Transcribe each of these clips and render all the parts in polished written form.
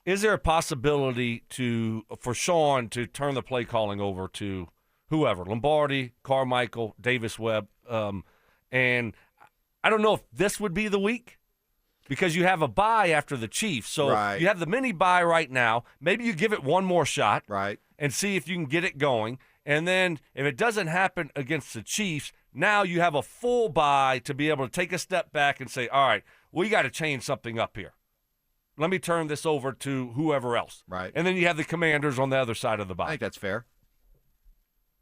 Is there a possibility for Sean to turn the play calling over to whoever, Lombardi, Carmichael, Davis Webb? And I don't know if this would be the week because you have a bye after the Chiefs. So Right. you have the mini bye right now. Maybe you give it one more shot Right. and see if you can get it going. And then if it doesn't happen against the Chiefs, now you have a full bye to be able to take a step back and say, all right, we got to change something up here. Let me turn this over to whoever else. Right. And then you have the Commanders on the other side of the I bye. think that's fair.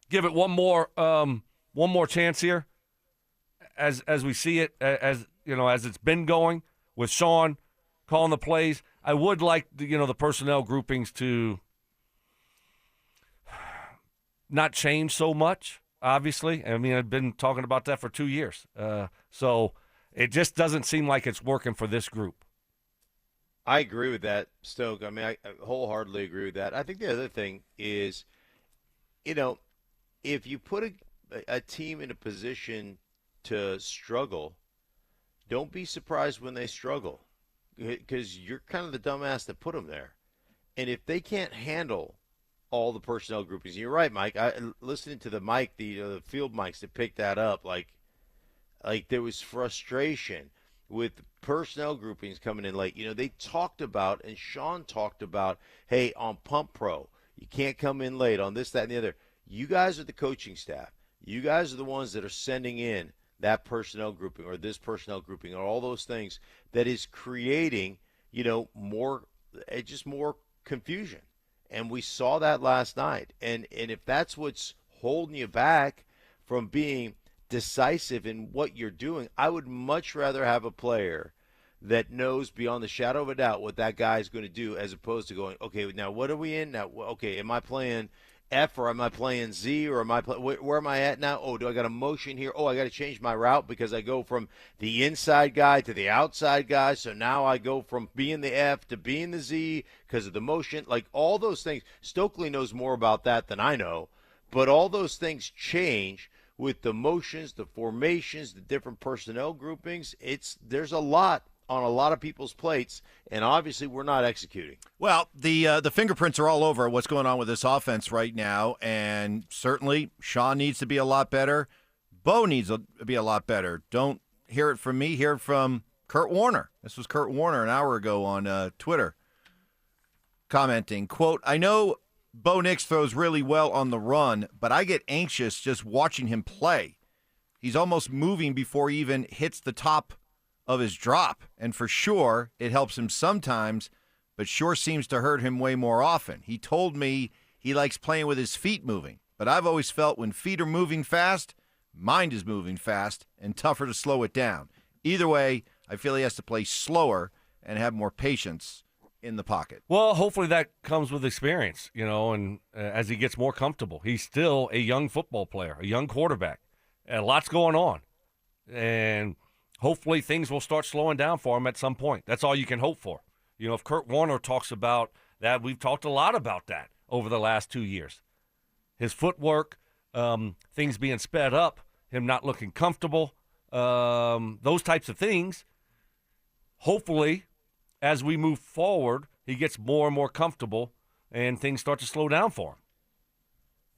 Give it one more chance here as we see it, as it's been going with Sean calling the plays. I would like the personnel groupings to not change so much, obviously. I mean, I've been talking about that for 2 years. So it just doesn't seem like it's working for this group. I agree with that, Stoke. I mean, I wholeheartedly agree with that. I think the other thing is, if you put a team in a position to struggle, don't be surprised when they struggle because you're kind of the dumbass that put them there. And if they can't handle all the personnel groupings, you're right, Mike. Listening to the mic, the field mics that picked that up, like there was frustration with personnel groupings coming in late. They talked about, and Sean talked about, hey, on Pump Pro, you can't come in late on this, that, and the other. You guys are the coaching staff. You guys are the ones that are sending in that personnel grouping or this personnel grouping or all those things that is creating, more confusion. And we saw that last night. And if that's what's holding you back from being decisive in what you're doing, I would much rather have a player that knows beyond the shadow of a doubt what that guy is going to do as opposed to going, okay, now what are we in? Now, okay, am I playing F or am I playing Z or am I where am I at now? Oh, do I got a motion here? Oh, I got to change my route because I go from the inside guy to the outside guy. So now I go from being the F to being the Z because of the motion. Like all those things. Stokley knows more about that than I know, but all those things change with the motions, the formations, the different personnel groupings. There's a lot on a lot of people's plates, and obviously we're not executing. Well, the fingerprints are all over what's going on with this offense right now, and certainly Sean needs to be a lot better. Bo needs to be a lot better. Don't hear it from me. Hear it from Kurt Warner. This was Kurt Warner an hour ago on Twitter commenting, quote, I know Bo Nix throws really well on the run, but I get anxious just watching him play. He's almost moving before he even hits the top of his drop, and for sure it helps him sometimes, but sure seems to hurt him way more often. He told me he likes playing with his feet moving, but I've always felt when feet are moving fast, mind is moving fast and tougher to slow it down. Either way, I feel he has to play slower and have more patience in the pocket. Well, hopefully that comes with experience, and as he gets more comfortable. He's still a young football player, a young quarterback. And lots going on. And hopefully things will start slowing down for him at some point. That's all you can hope for. If Kurt Warner talks about that, we've talked a lot about that over the last 2 years. His footwork, things being sped up, him not looking comfortable, those types of things. Hopefully, as we move forward, he gets more and more comfortable and things start to slow down for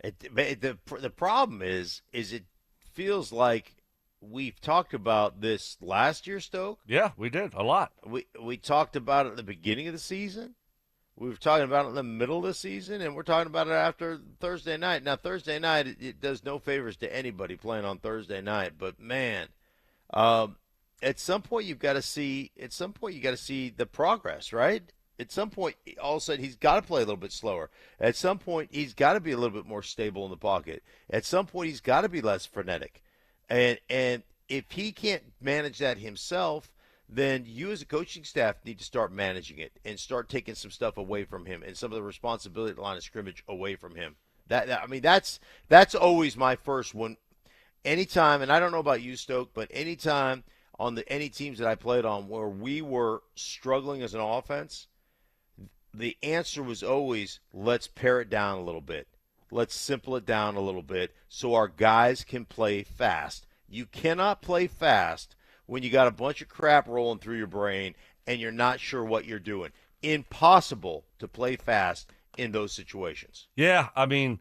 him. The problem is it feels like we've talked about this last year, Stoke. Yeah, we did a lot. We talked about it at the beginning of the season. We were talking about it in the middle of the season, and we're talking about it after Thursday night. Now, Thursday night, it does no favors to anybody playing on Thursday night. But man, at some point you've got to see. At some point you got to see the progress, right? At some point, all of a sudden, he's got to play a little bit slower. At some point, he's got to be a little bit more stable in the pocket. At some point, he's got to be less frenetic. And if he can't manage that himself, then you as a coaching staff need to start managing it and start taking some stuff away from him and some of the responsibility at the line of scrimmage away from him. That's always my first one. Anytime, and I don't know about you, Stoke, but anytime on any teams that I played on where we were struggling as an offense, the answer was always, let's pare it down a little bit. Let's simple it down a little bit so our guys can play fast. You cannot play fast when you got a bunch of crap rolling through your brain and you're not sure what you're doing. impossible to play fast in those situations. Yeah, I mean,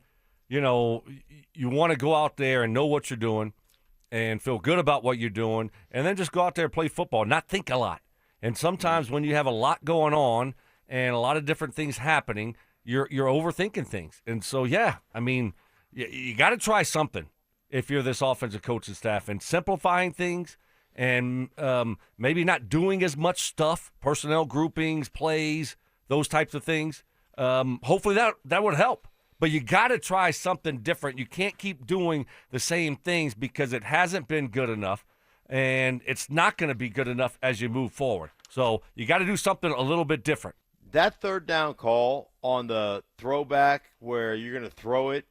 you want to go out there and know what you're doing and feel good about what you're doing, and then just go out there and play football, not think a lot. And sometimes when you have a lot going on and a lot of different things happening, you're overthinking things. And so, yeah, I mean, you got to try something if you're this offensive coaching staff, and simplifying things and maybe not doing as much stuff, personnel groupings, plays, those types of things. Hopefully that would help. But you got to try something different. You can't keep doing the same things because it hasn't been good enough, and it's not going to be good enough as you move forward. So you got to do something a little bit different. That third down call on the throwback where you're going to throw it,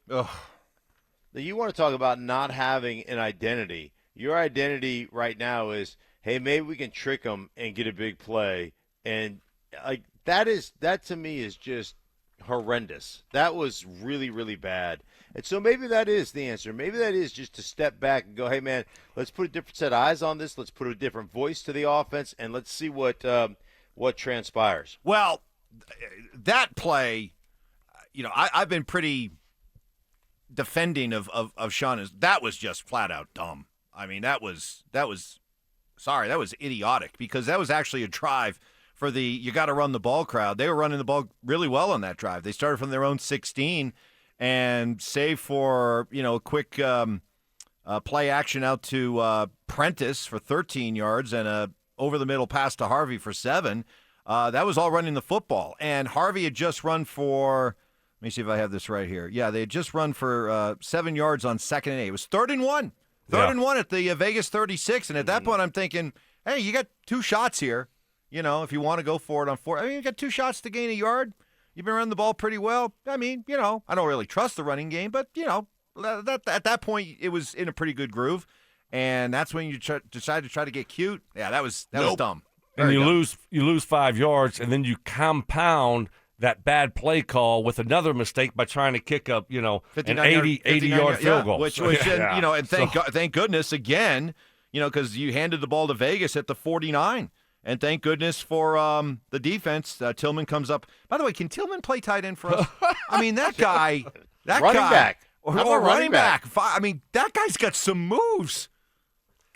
you want to talk about not having an identity. Your identity right now is, hey, maybe we can trick them and get a big play. And that to me is just horrendous. That was really, really bad. And so maybe that is the answer. Maybe that is just to step back and go, hey, man, let's put a different set of eyes on this. Let's put a different voice to the offense, and let's see what transpires. Well, that play, I've been pretty defending of Sean. That was just flat out dumb. I mean, that was idiotic, because that was actually a drive for the you got to run the ball crowd. They were running the ball really well on that drive. They started from their own 16, and save for a quick play action out to Prentice for 13 yards and a over the middle pass to Harvey for 7. That was all running the football, and Harvey had just run for. Let me see if I have this right here. Yeah, they had just run for 7 yards on 2nd and 8. It was 3rd and 1. Third and 1 at the Vegas 36. And at that point, I'm thinking, hey, you got 2 shots here. If you want to go for it on 4. I mean, you got 2 shots to gain a yard. You've been running the ball pretty well. I mean, I don't really trust the running game, but, at that point, it was in a pretty good groove. And that's when you decide to try to get cute. Yeah, that was dumb. And you lose 5 yards, and then you compound that bad play call with another mistake by trying to kick up, an 80-yard field goal. Which and thank goodness again, because you handed the ball to Vegas at the 49. And thank goodness for the defense. Tillman comes up. By the way, can Tillman play tight end for us? I mean, that guy. Running back. Or running back. I mean, that guy's got some moves.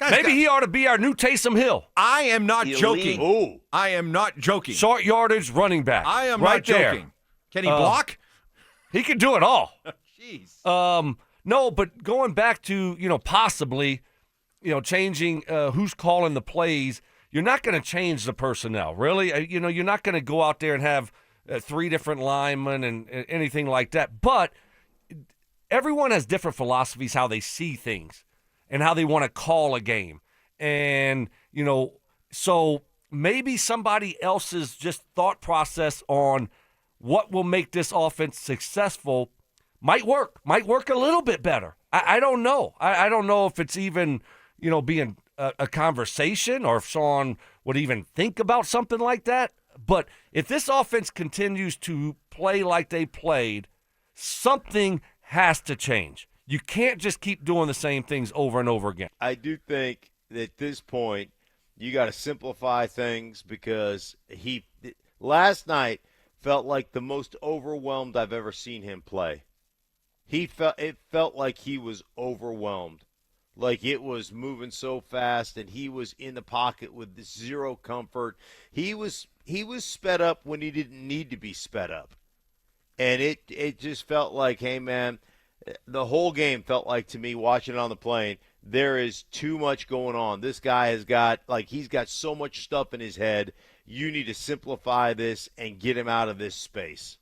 Maybe he ought to be our new Taysom Hill. I am not joking. Ooh. I am not joking. Short yardage running back. I am right not joking. there. Can he block? He can do it all. Jeez. No, but going back to, possibly, changing who's calling the plays, you're not going to change the personnel, really. You're not going to go out there and have 3 different linemen and anything like that. But everyone has different philosophies, how they see things and how they want to call a game. And, so maybe somebody else's just thought process on what will make this offense successful might work a little bit better. I don't know. I don't know if it's even, being a conversation or if Sean would even think about something like that. But if this offense continues to play like they played, something has to change. You can't just keep doing the same things over and over again. I do think that at this point you got to simplify things, because he last night felt like the most overwhelmed I've ever seen him play. It felt like he was overwhelmed. Like it was moving so fast, and he was in the pocket with zero comfort. He was sped up when he didn't need to be sped up. And it just felt like, hey, man, the whole game felt like, to me, watching it on the plane, there is too much going on. This guy he's got so much stuff in his head. You need to simplify this and get him out of this space.